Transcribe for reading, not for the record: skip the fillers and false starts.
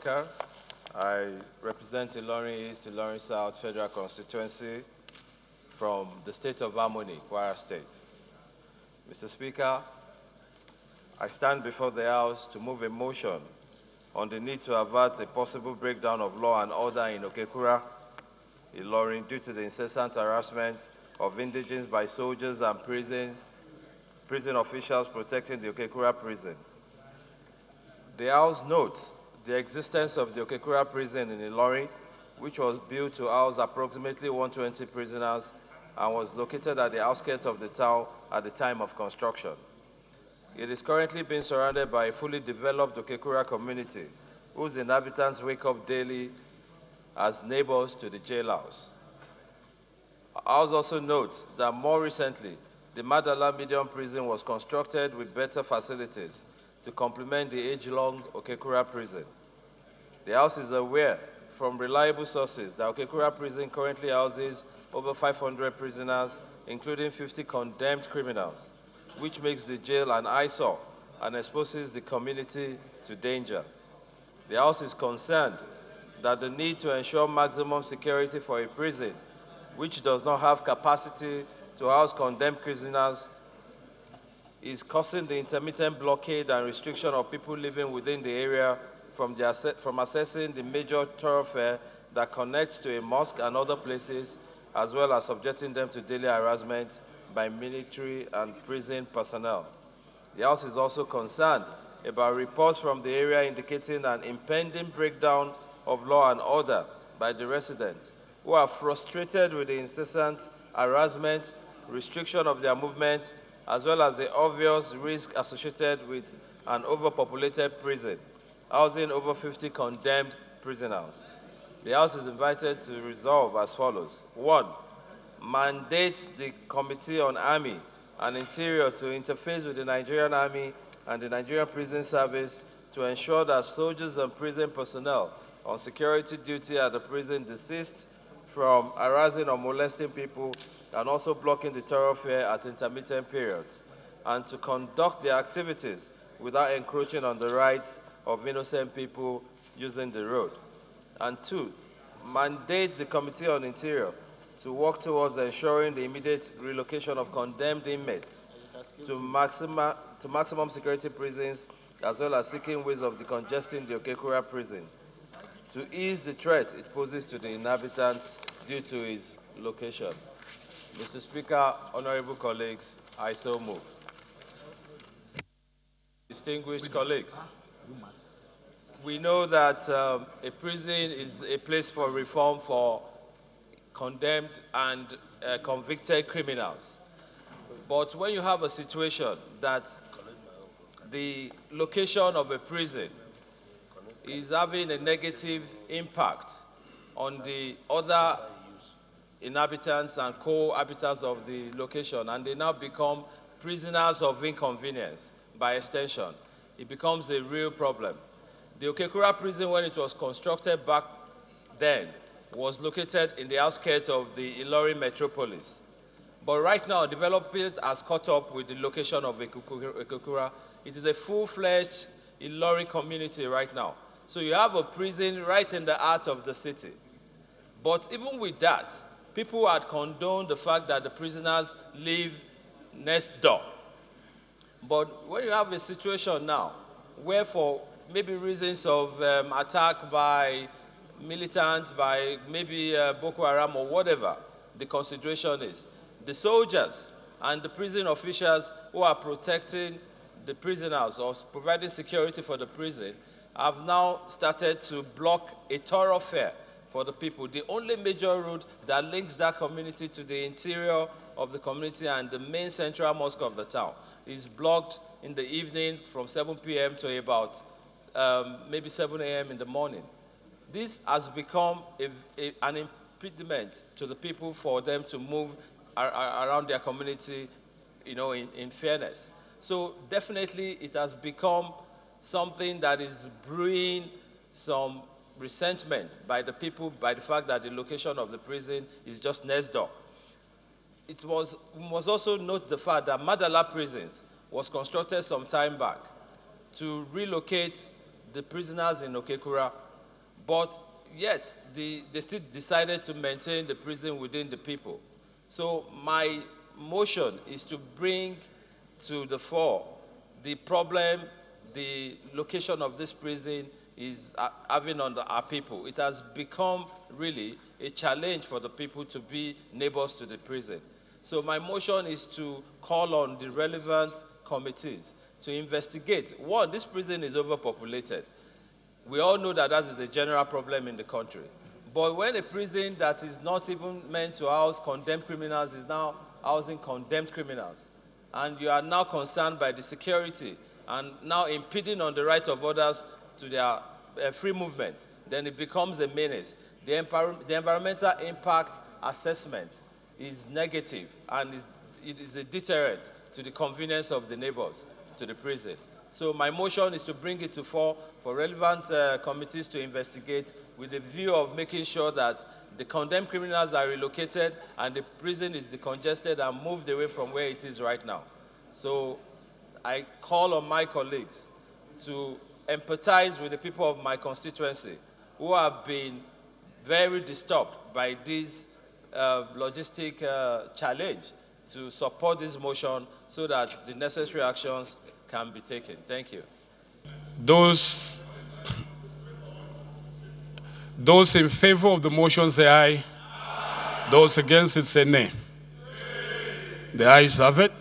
Abubakar. I represent Ilorin East, Ilorin South Federal Constituency from the state of Harmony, Kwara State. Mr. Speaker, I stand before the House to move a motion on the need to avert a possible breakdown of law and order in Okekura, Ilorin, due to the incessant harassment of indigents by soldiers and prison officials protecting the Okekura prison. The House notes the existence of the Okekura prison in Ilorin, which was built to house approximately 120 prisoners and was located at the outskirts of the town at the time of construction. It is currently being surrounded by a fully developed Okekura community, whose inhabitants wake up daily as neighbors to the jailhouse. Our House also notes that more recently, the Madala Medium Prison was constructed with better facilities to complement the age-long Okekura prison. The House is aware from reliable sources that Okekura prison currently houses over 500 prisoners, including 50 condemned criminals, which makes the jail an eyesore and exposes the community to danger. The House is concerned that the need to ensure maximum security for a prison which does not have capacity to house condemned prisoners is causing the intermittent blockade and restriction of people living within the area from accessing the major thoroughfare that connects to a mosque and other places, as well as subjecting them to daily harassment by military and prison personnel. The House is also concerned about reports from the area indicating an impending breakdown of law and order by the residents, who are frustrated with the incessant harassment, restriction of their movement, as well as the obvious risk associated with an overpopulated prison, housing over 50 condemned prisoners. The House is invited to resolve as follows. 1. Mandate the Committee on Army and Interior to interface with the Nigerian Army and the Nigerian Prison Service to ensure that soldiers and prison personnel on security duty at the prison desist from harassing or molesting people and also blocking the thoroughfare at intermittent periods, and to conduct their activities without encroaching on the rights of innocent people using the road. And 2, mandate the Committee on Interior to work towards ensuring the immediate relocation of condemned inmates to maximum security prisons, as well as seeking ways of decongesting the Okekura prison to ease the threat it poses to the inhabitants due to its location. Mr. Speaker, honorable colleagues, I so move. Distinguished colleagues, we know that a prison is a place for reform for condemned and convicted criminals. But when you have a situation that the location of a prison is having a negative impact on the other inhabitants and cohabitants of the location, and they now become prisoners of inconvenience by extension, it becomes a real problem. The Okekura prison, when it was constructed back then, was located in the outskirts of the Ilorin metropolis. But right now, development has caught up with the location of Okekura. It is a full-fledged Ilorin community right now. So you have a prison right in the heart of the city. But even with that, people had condoned the fact that the prisoners live next door. But when you have a situation now where, for maybe reasons of attack by militants, by maybe Boko Haram or whatever the consideration is, the soldiers and the prison officials who are protecting the prisoners or providing security for the prison have now started to block a thoroughfare for the people. The only major route that links that community to the interior of the community and the main central mosque of the town is blocked in the evening from 7 p.m. to about maybe 7 a.m. in the morning. This has become an impediment to the people for them to move around their community, in fairness. So definitely it has become something that is brewing some resentment by the people, by the fact that the location of the prison is just next door. We must also note the fact that Madala prisons was constructed some time back to relocate the prisoners in Okekura but yet they still decided to maintain the prison within the people. So my motion is to bring to the fore the problem the location of this prison is having on our people. It has become really a challenge for the people to be neighbors to the prison. So my motion is to call on the relevant committees to investigate. One, this prison is overpopulated. We all know that that is a general problem in the country. But when a prison that is not even meant to house condemned criminals is now housing condemned criminals, and you are now concerned by the security and now impeding on the right of others to their free movement, then it becomes a menace. The environmental impact assessment is negative, and it is a deterrent to the convenience of the neighbors to the prison. So my motion is to bring it to fore for relevant committees to investigate with the view of making sure that the condemned criminals are relocated and the prison is decongested and moved away from where it is right now. So I call on my colleagues to empathize with the people of my constituency who have been very disturbed by this logistic challenge, to support this motion so that the necessary actions can be taken. Thank you. Those in favor of the motion say aye. Those against it say nay. The ayes have it.